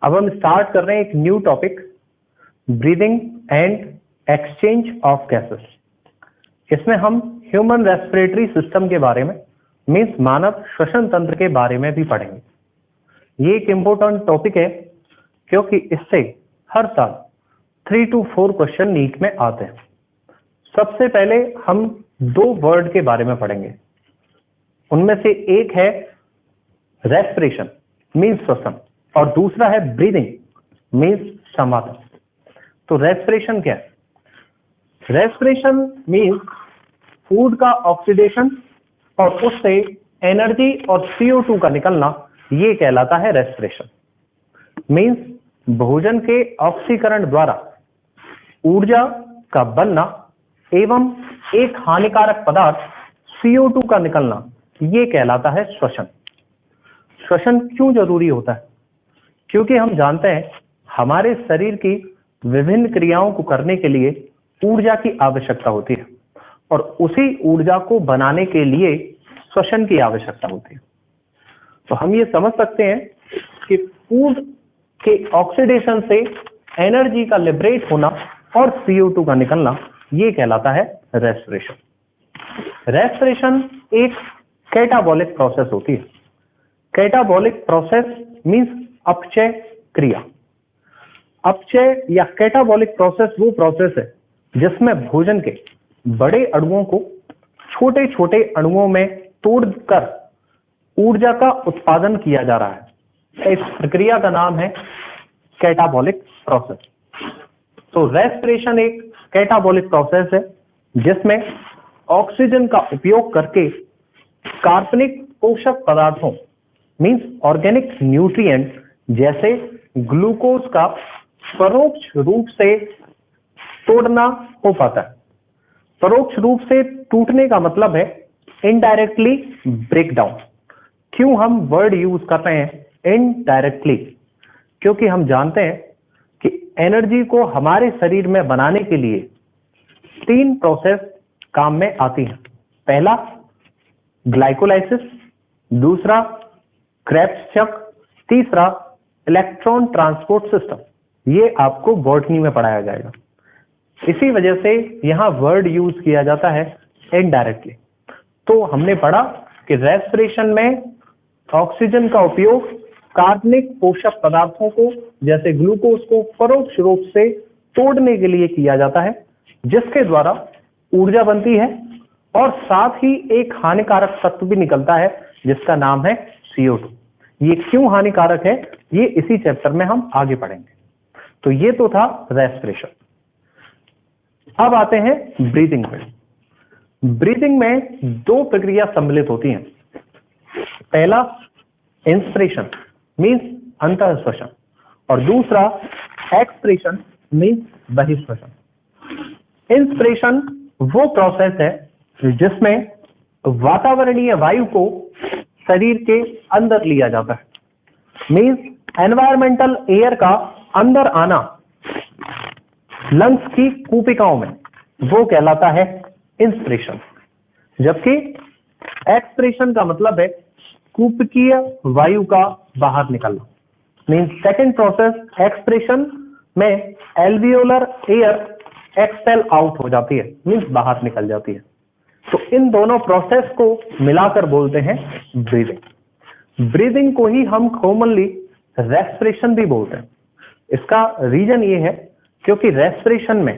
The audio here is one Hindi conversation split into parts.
अब हम स्टार्ट कर रहे हैं एक new topic, breathing and exchange of gases. इसमें हम ह्यूमन रेस्पिरेटरी सिस्टम के बारे में, मीन्स मानव श्वसन तंत्र के बारे में भी पढ़ेंगे। ये एक इम्पोर्टेंट टॉपिक है क्योंकि इससे हर साल 3 to 4 क्वेश्चन नीट में आते हैं। सबसे पहले हम 2 वर्ड के बारे में पढ़ेंगे। उनमें से एक है रेस्पिरेशन मीन्स श्वसन और दूसरा है ब्रीदिंग मीन्स संवादन। तो रेस्पिरेशन क्या है? रेस्पिरेशन मीन्स फूड का ऑक्सीडेशन और उससे एनर्जी और CO2 का निकलना, ये कहलाता है रेस्पिरेशन। मीन्स भोजन के ऑक्सीकरण द्वारा ऊर्जा का बनना एवं एक हानिकारक पदार्थ CO2 का निकलना, ये कहलाता है श्वसन। श्वसन क्यों जरूरी होता है? क्योंकि हम जानते हैं हमारे शरीर की विभिन्न क्रियाओं को करने के लिए ऊर्जा की आवश्यकता होती है और उसी ऊर्जा को बनाने के लिए श्वसन की आवश्यकता होती है। तो हम ये समझ सकते हैं कि फूड के ऑक्सीडेशन से एनर्जी का लिबरेट होना और CO2 का निकलना, ये कहलाता है रेस्पिरेशन। रेस्पिरेशन एक कैटाबॉलिक प्रोसेस होती है। कैटाबॉलिक प्रोसेस मीन्स अपचय क्रिया। अपचय या कैटाबॉलिक प्रोसेस वो प्रोसेस है जिसमें भोजन के बड़े अणुओं को छोटे छोटे अणुओं में तोड़कर ऊर्जा का उत्पादन किया जा रहा है। इस प्रक्रिया का नाम है कैटाबॉलिक प्रोसेस। तो रेस्पिरेशन एक कैटाबॉलिक प्रोसेस है जिसमें ऑक्सीजन का उपयोग करके कार्बनिक पोषक पदार्थों मीन्स ऑर्गेनिक न्यूट्रिएंट जैसे ग्लूकोज का परोक्ष रूप से तोड़ना हो पाता है। परोक्ष रूप से टूटने का मतलब है इनडायरेक्टली ब्रेक डाउन। क्यों हम वर्ड यूज कर रहे हैं इनडायरेक्टली? क्योंकि हम जानते हैं कि एनर्जी को हमारे शरीर में बनाने के लिए 3 प्रोसेस काम में आती हैं। पहला ग्लाइकोलाइसिस, दूसरा क्रेब्स चक्र, तीसरा इलेक्ट्रॉन ट्रांसपोर्ट सिस्टम। ये आपको बॉटनी में पढ़ाया जाएगा। इसी वजह से यहां वर्ड यूज किया जाता है इनडायरेक्टली। तो हमने पढ़ा कि रेस्पिरेशन में ऑक्सीजन का उपयोग कार्बनिक पोषक पदार्थों को जैसे ग्लूकोज को परोक्ष रूप से तोड़ने के लिए किया जाता है, जिसके द्वारा ऊर्जा बनती है और साथ ही एक हानिकारक तत्व भी निकलता है जिसका नाम है CO2। ये क्यों हानिकारक है, ये इसी चैप्टर में हम आगे पढ़ेंगे। तो ये तो था रेस्पिरेशन। अब आते हैं ब्रीदिंग में। ब्रीदिंग में 2 प्रक्रिया सम्मिलित होती हैं। पहला इंस्पिरेशन मीन्स अंतःश्वसन और दूसरा एक्सपिरेशन मीन्स बहिर्श्वसन। इंस्पिरेशन वो प्रोसेस है जिसमें वातावरणीय वायु को शरीर के अंदर लिया जाता है। मीन्स एनवायरमेंटल एयर का अंदर आना लंग्स की कूपिकाओं में, वो कहलाता है इंस्पिरेशन। जबकि एक्सपिरेशन का मतलब है कूपकीय वायु का बाहर निकलना। मीन्स सेकेंड प्रोसेस एक्सपिरेशन में एल्वियोलर एयर एक्सपेल आउट हो जाती है, मीन्स बाहर निकल जाती है। तो इन दोनों प्रोसेस को मिलाकर बोलते हैं ब्रीदिंग। ब्रीदिंग को ही हम कॉमनली रेस्पिरेशन भी बोलते हैं। इसका रीजन ये है क्योंकि रेस्पिरेशन में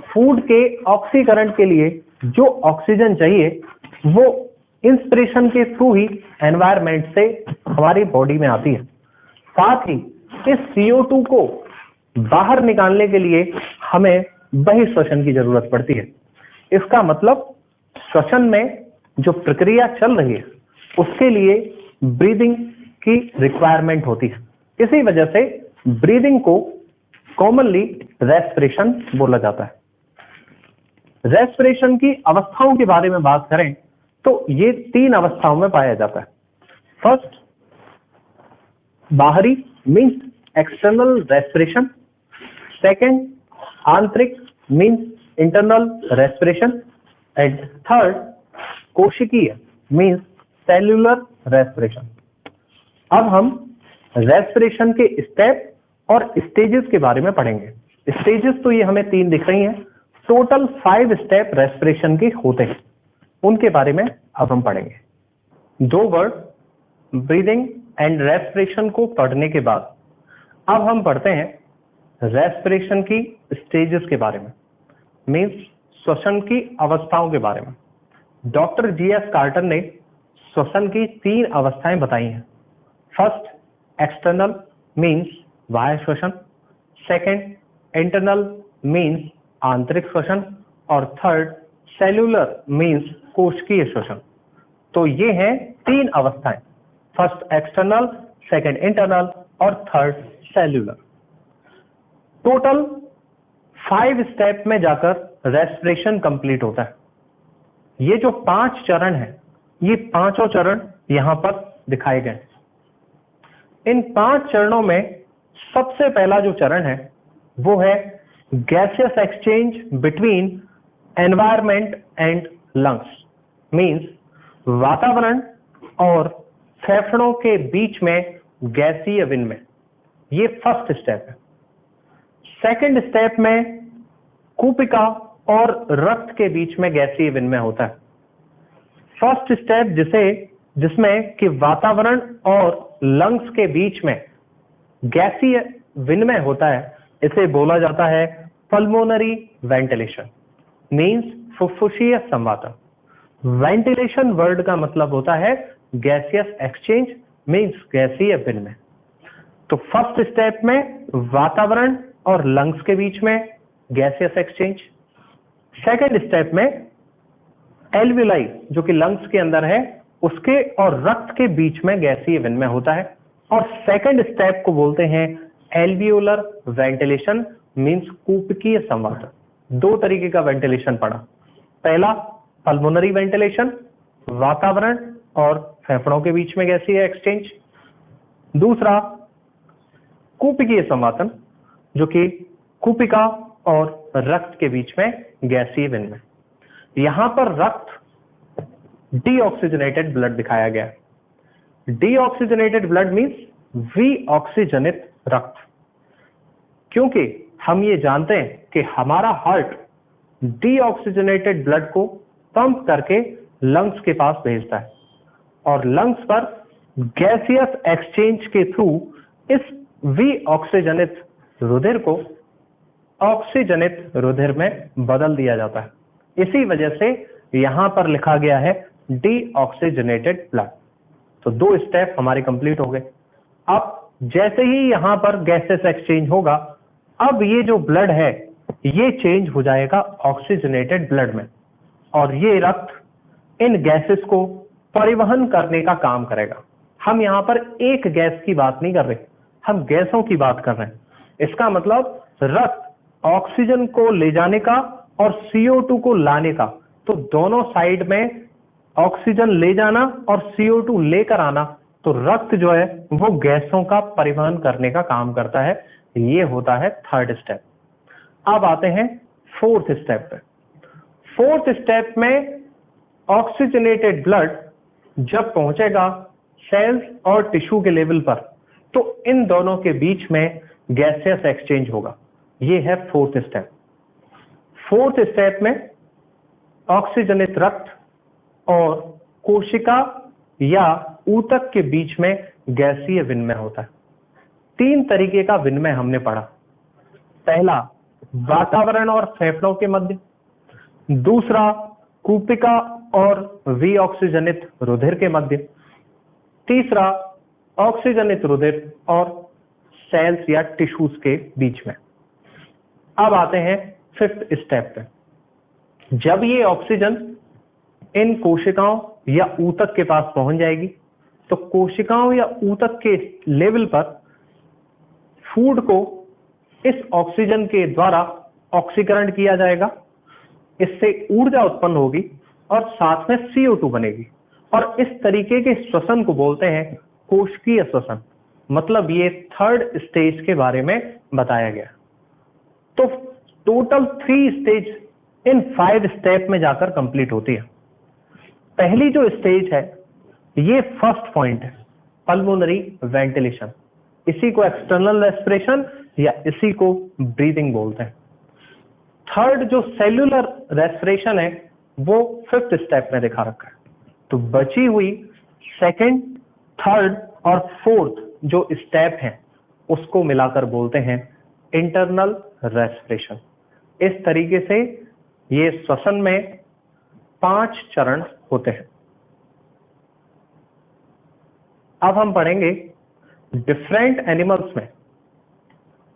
फूड के ऑक्सीकरण के लिए जो ऑक्सीजन चाहिए वो इंस्पिरेशन के थ्रू ही एनवायरमेंट से हमारी बॉडी में आती है। साथ ही इस CO2 को बाहर निकालने के लिए हमें बहिर्श्वसन की जरूरत पड़ती है। इसका मतलब श्वसन में जो प्रक्रिया चल रही है उसके लिए ब्रीदिंग की रिक्वायरमेंट होती है। इसी वजह से ब्रीदिंग को कॉमनली रेस्पिरेशन बोला जाता है। रेस्पिरेशन की अवस्थाओं के बारे में बात करें तो ये 3 अवस्थाओं में पाया जाता है। फर्स्ट बाहरी मीन्स एक्सटर्नल रेस्पिरेशन, सेकेंड आंतरिक means internal respiration and third कोशिकीय मीन्स सेल्यूलर रेस्पिरेशन। अब हम रेस्पिरेशन के स्टेप और स्टेजेस के बारे में पढ़ेंगे। स्टेजेस तो ये हमें 3 दिख रही हैं, टोटल 5 स्टेप रेस्पिरेशन के होते हैं, उनके बारे में अब हम पढ़ेंगे। 2 वर्ड ब्रीदिंग एंड रेस्पिरेशन को पढ़ने के बाद अब हम पढ़ते हैं रेस्पिरेशन की स्टेजेस के बारे में, मींस श्वसन की अवस्थाओं के बारे में। डॉक्टर जीएस कार्टर ने श्वसन की 3 अवस्थाएं बताई हैं। फर्स्ट एक्सटर्नल मींस बाह्य श्वसन, सेकंड इंटरनल मींस आंतरिक श्वसन और थर्ड सेल्यूलर मींस कोशिकीय श्वसन। तो ये हैं 3 अवस्थाएं, फर्स्ट एक्सटर्नल, सेकंड इंटरनल और थर्ड सेल्यूलर। टोटल 5 स्टेप में जाकर रेस्पिरेशन कंप्लीट होता है। ये जो 5 चरण हैं, ये पांचों चरण यहां पर दिखाए गए। इन 5 चरणों में सबसे पहला जो चरण है वो है gaseous exchange between environment and lungs, means वातावरण और फेफड़ों के बीच में गैसीय विनिमय। ये फर्स्ट स्टेप है। सेकंड स्टेप में कूपिका और रक्त के बीच में गैसीय विनिमय होता है। फर्स्ट स्टेप जिसमें कि वातावरण और लंग्स के बीच में गैसीय विनिमय होता है, इसे बोला जाता है पल्मोनरी वेंटिलेशन, मींस फुफ्फुसीय संवातन। वेंटिलेशन वर्ड का मतलब होता है गैसियस एक्सचेंज, मींस गैसीय विनिमय। तो फर्स्ट स्टेप में वातावरण और लंग्स के बीच में गैसियस एक्सचेंज। सेकंड स्टेप में एल्वियोलाई जो कि लंग्स के अंदर है, उसके और रक्त के बीच में गैसीय विनिमय होता है। और सेकंड स्टेप को बोलते हैं एल्वियोलर वेंटिलेशन, मींस कूपकीय संवातन। 2 तरीके का वेंटिलेशन पढ़ा। पहला पल्मोनरी वेंटिलेशन, वातावरण और फेफड़ों के बीच में गैसीय एक्सचेंज। दूसरा कूपकीय संवातन, जो कि कूपिका और रक्त के बीच में गैसीय विनिमय। यहां पर रक्त डीऑक्सीजनेटेड ब्लड दिखाया गया है। डीऑक्सीजनेटेड ब्लड मींस विऑक्सीजनित रक्त, क्योंकि हम ये जानते हैं कि हमारा हार्ट डीऑक्सीजनेटेड ब्लड को पंप करके लंग्स के पास भेजता है और लंग्स पर गैसियस एक्सचेंज के थ्रू इस विऑक्सीजनित रुधिर को ऑक्सीजनित रुधिर में बदल दिया जाता है। इसी वजह से यहां पर लिखा गया है डीऑक्सीजनेटेड ब्लड। तो 2 स्टेप हमारे कंप्लीट हो गए। अब जैसे ही यहां पर गैसेस एक्सचेंज होगा, अब ये जो ब्लड है ये चेंज हो जाएगा ऑक्सीजनेटेड ब्लड में, और ये रक्त इन गैसेस को परिवहन करने का काम करेगा। हम यहां पर एक गैस की बात नहीं कर रहे, हम गैसों की बात कर रहे हैं। इसका मतलब रक्त ऑक्सीजन को ले जाने का और CO2 को लाने का, तो दोनों साइड में ऑक्सीजन ले जाना और CO2 लेकर आना, तो रक्त जो है वो गैसों का परिवहन करने का काम करता है। ये होता है थर्ड स्टेप। अब आते हैं फोर्थ स्टेप पे। फोर्थ स्टेप में ऑक्सीजनेटेड ब्लड जब पहुंचेगा सेल्स और टिश्यू के लेवल पर, तो इन दोनों के बीच में गैसियस एक्सचेंज होगा। ये है फोर्थ स्टेप। फोर्थ स्टेप में ऑक्सीजनित रक्त और कोशिका या ऊतक के बीच में गैसीय विनिमय होता है। 3 तरीके का विनिमय हमने पढ़ा। पहला वातावरण और फेफड़ों के मध्य, दूसरा कूपिका और विऑक्सीजनित रुधिर के मध्य, तीसरा ऑक्सीजनित रुधिर और सेल्स या टिश्यूज के बीच में। अब आते हैं फिफ्थ स्टेप पे। जब ये ऑक्सीजन इन कोशिकाओं या ऊतक के पास पहुंच जाएगी, तो कोशिकाओं या ऊतक के लेवल पर फूड को इस ऑक्सीजन के द्वारा ऑक्सीकरण किया जाएगा। इससे ऊर्जा उत्पन्न होगी और साथ में CO2 बनेगी, और इस तरीके के श्वसन को बोलते हैं कोशिकीय श्वसन। मतलब ये थर्ड स्टेज के बारे में बताया गया। तो टोटल 3 स्टेज इन 5 स्टेप में जाकर कंप्लीट होती है। पहली जो स्टेज है ये फर्स्ट पॉइंट है, पल्मोनरी वेंटिलेशन। इसी को एक्सटर्नल रेस्पिरेशन या इसी को ब्रीदिंग बोलते हैं। थर्ड जो सेल्यूलर रेस्पिरेशन है वो फिफ्थ स्टेप में दिखा रखा है। तो बची हुई सेकंड, थर्ड और फोर्थ जो स्टेप है उसको मिलाकर बोलते हैं इंटरनल रेस्पिरेशन। इस तरीके से ये श्वसन में 5 चरण होते हैं। अब हम पढ़ेंगे डिफरेंट एनिमल्स में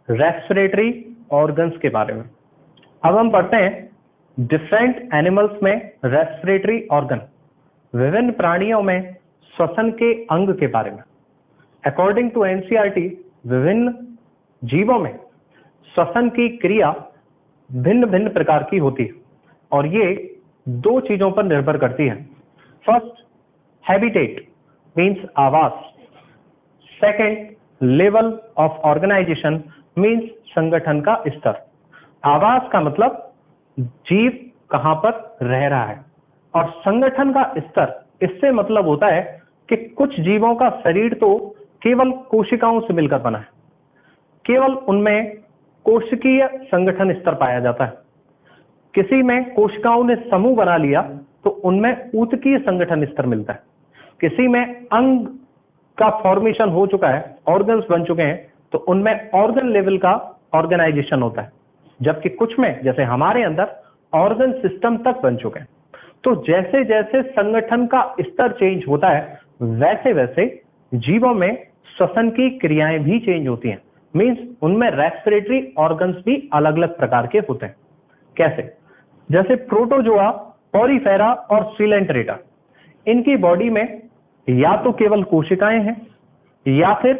रेस्पिरेटरी ऑर्गन्स के बारे में। अब हम पढ़ते हैं डिफरेंट एनिमल्स में रेस्पिरेटरी ऑर्गन, विभिन्न प्राणियों में श्वसन के अंग के बारे में। अकॉर्डिंग टू एनसीईआरटी विभिन्न जीवों में श्वसन की क्रिया भिन्न भिन्न प्रकार की होती है और ये 2 चीजों पर निर्भर करती है। फर्स्ट, हैबिटेट मीन्स आवास। Second, level of organization means संगठन का स्तर। आवास का मतलब जीव कहां पर रह रहा है और संगठन का स्तर, इससे मतलब होता है कि कुछ जीवों का शरीर तो केवल कोशिकाओं से मिलकर बना है, केवल उनमें कोशिकीय संगठन स्तर पाया जाता है। किसी में कोशिकाओं ने समूह बना लिया तो उनमें ऊतकीय संगठन स्तर मिलता है। किसी में अंग का फॉर्मेशन हो चुका है, ऑर्गन्स बन चुके हैं, तो उनमें ऑर्गन लेवल का ऑर्गेनाइजेशन होता है। जबकि कुछ में, जैसे हमारे अंदर, ऑर्गन सिस्टम तक बन चुके हैं। तो जैसे जैसे संगठन का स्तर चेंज होता है वैसे वैसे जीवों में श्वसन की क्रियाएं भी चेंज होती हैं। मींस उनमें रेस्पिरेटरी ऑर्गन्स भी अलग अलग प्रकार के होते हैं। कैसे? जैसे प्रोटोजोआ, पॉरीफेरा और सिलेंट्रेटा, इनकी बॉडी में या तो केवल कोशिकाएं हैं या फिर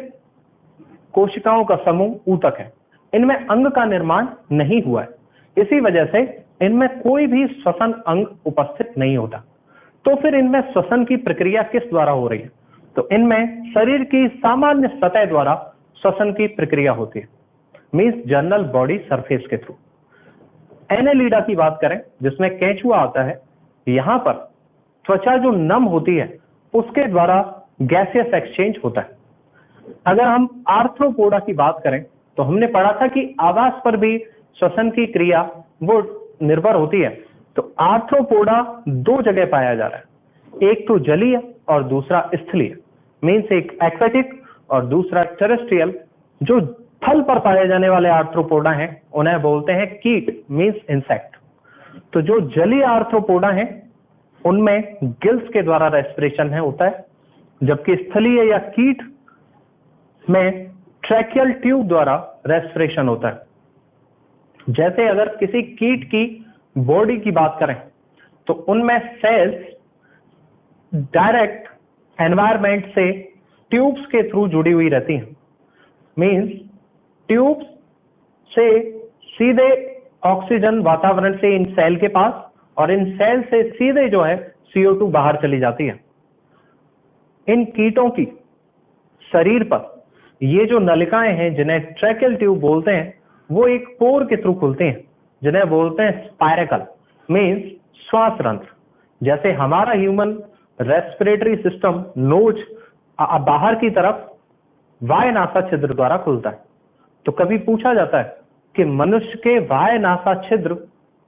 कोशिकाओं का समूह ऊतक है। इनमें अंग का निर्माण नहीं हुआ है, इसी वजह से इनमें कोई भी श्वसन अंग उपस्थित नहीं होता। तो फिर इनमें श्वसन की प्रक्रिया किस द्वारा हो रही है? तो इनमें शरीर की सामान्य सतह द्वारा श्वसन की प्रक्रिया होती है, मींस जनरल बॉडी सरफेस के थ्रू। एनेलिडा की बात करें जिसमें केंचुआ आता है, यहां पर त्वचा जो नम होती है उसके द्वारा गैसियस एक्सचेंज होता है। अगर हम आर्थ्रोपोडा की बात करें तो हमने पढ़ा था कि आवास पर भी श्वसन की क्रिया वो निर्भर होती है। तो आर्थ्रोपोडा 2 जगह पाया जा रहा है, एक तो जलीय और दूसरा स्थलीय, मीन्स एक एक्वेटिक और दूसरा टेरेस्ट्रियल। जो थल पर पाए जाने वाले आर्थ्रोपोडा हैं उन्हें बोलते हैं कीट, मीन्स इंसेक्ट। तो जो जलीय आर्थ्रोपोडा हैं उनमें गिल्स के द्वारा रेस्पिरेशन है होता है, जबकि स्थलीय या कीट में ट्रैकियल ट्यूब द्वारा रेस्पिरेशन होता है। जैसे अगर किसी कीट की बॉडी की बात करें तो उनमें सेल्स डायरेक्ट एनवायरमेंट से ट्यूब्स के थ्रू जुड़ी हुई रहती हैं। मींस ट्यूब्स से सीधे ऑक्सीजन वातावरण से इन सेल के पास और इन सेल से सीधे जो है CO2 बाहर चली जाती है। इन कीटों की शरीर पर ये जो नलिकाएं हैं जिन्हें ट्रैकियल ट्यूब बोलते हैं वो एक पोर के थ्रू खुलते हैं जिन्हें बोलते हैं स्पायरेकल, मींस श्वास रंध्र। जैसे हमारा ह्यूमन रेस्पिरेटरी सिस्टम नोज बाहर की तरफ वाय नासा छिद्र द्वारा खुलता है। तो कभी पूछा जाता है कि मनुष्य के वाय नासा छिद्र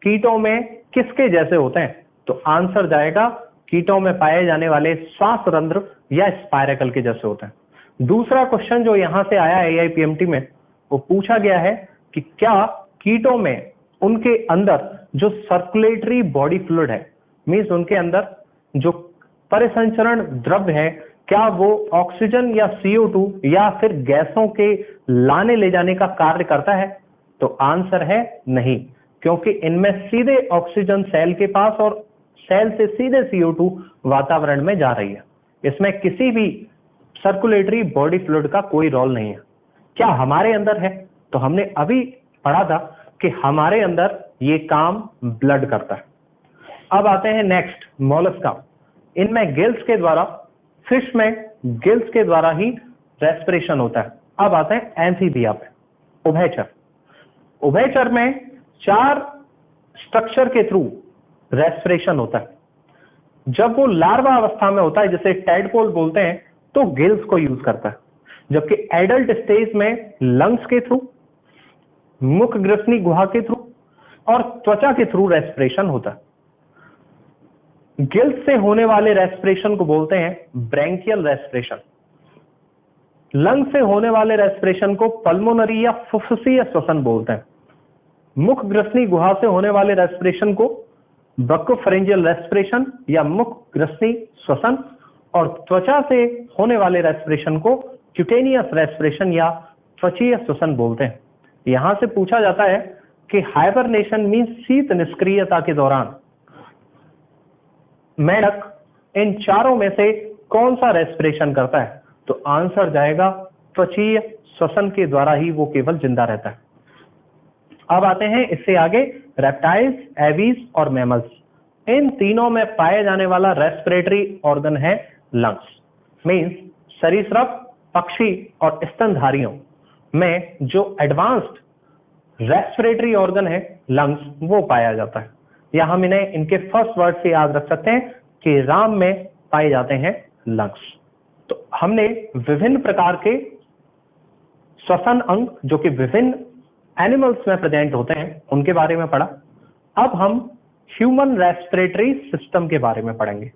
कीटों में किसके जैसे होते हैं? तो आंसर जाएगा कीटों में पाए जाने वाले श्वास रंध्र या स्पायरेकल के जैसे होते हैं। दूसरा क्वेश्चन जो यहां से आया AIPMT में, वो पूछा गया है कि क्या कीटों में उनके अंदर जो सर्कुलेटरी बॉडी फ्लूइड है, मींस उनके अंदर जो परिसंचरण द्रव्य है, क्या वो ऑक्सीजन या CO2 या फिर गैसों के लाने ले जाने का कार्य करता है? तो आंसर है नहीं, क्योंकि इनमें सीधे ऑक्सीजन सेल के पास और सेल से सीधे CO2 वातावरण में जा रही है। इसमें किसी भी सर्कुलेटरी बॉडी फ्लूइड का कोई रोल नहीं है। क्या हमारे अंदर है? तो हमने अभी पढ़ा था कि हमारे अंदर ये काम ब्लड करता है। अब आते हैं नेक्स्ट, मोलस्का। इनमें गिल्स के द्वारा, फिश में गिल्स के द्वारा ही रेस्पिरेशन होता है। अब आते हैं एम्फीबिया पे, उभयचर। उभयचर में 4 स्ट्रक्चर के थ्रू रेस्पिरेशन होता है। जब वो लार्वा अवस्था में होता है, जिसे टैडपोल बोलते हैं, तो गिल्स को यूज करता है। जबकि एडल्ट स्टेज में लंग्स के थ्रू, मुख ग्रसनी गुहा के थ्रू और त्वचा के थ्रू रेस्पिरेशन होता है। गिल्स से होने वाले रेस्पिरेशन को बोलते हैं ब्रैंकियल रेस्पिरेशन। लंग से होने वाले रेस्पिरेशन को पल्मोनरी या फुफ्फुसीय श्वसन बोलते हैं। मुख ग्रसनी गुहा से होने वाले रेस्पिरेशन को ब्रोंकोफेरेंजियल रेस्पिरेशन या मुख ग्रसनी श्वसन और त्वचा से होने वाले रेस्पिरेशन को क्यूटेनियस रेस्पिरेशन या त्वचीय श्वसन बोलते हैं। यहां से पूछा जाता है कि हाइबरनेशन मींस शीत निष्क्रियता के दौरान मेंढक इन चारों में से कौन सा रेस्पिरेशन करता है? तो आंसर जाएगा त्वचीय श्वसन के द्वारा ही वो केवल जिंदा रहता है। अब आते हैं इससे आगे रेप्टाइल्स, एवीज और मैमल्स। इन तीनों में पाए जाने वाला रेस्पिरेटरी ऑर्गन है लंग्स। मींस सरीसृप, पक्षी और स्तनधारियों में जो एडवांस्ड रेस्पिरेटरी ऑर्गन है लंग्स, वो पाया जाता है। या हम इन्हें इनके फर्स्ट वर्ड से याद रख सकते हैं कि राम में पाए जाते हैं लंग्स। तो हमने विभिन्न प्रकार के श्वसन अंग जो कि विभिन्न एनिमल्स में प्रेजेंट होते हैं उनके बारे में पढ़ा। अब हम ह्यूमन रेस्पिरेटरी सिस्टम के बारे में पढ़ेंगे।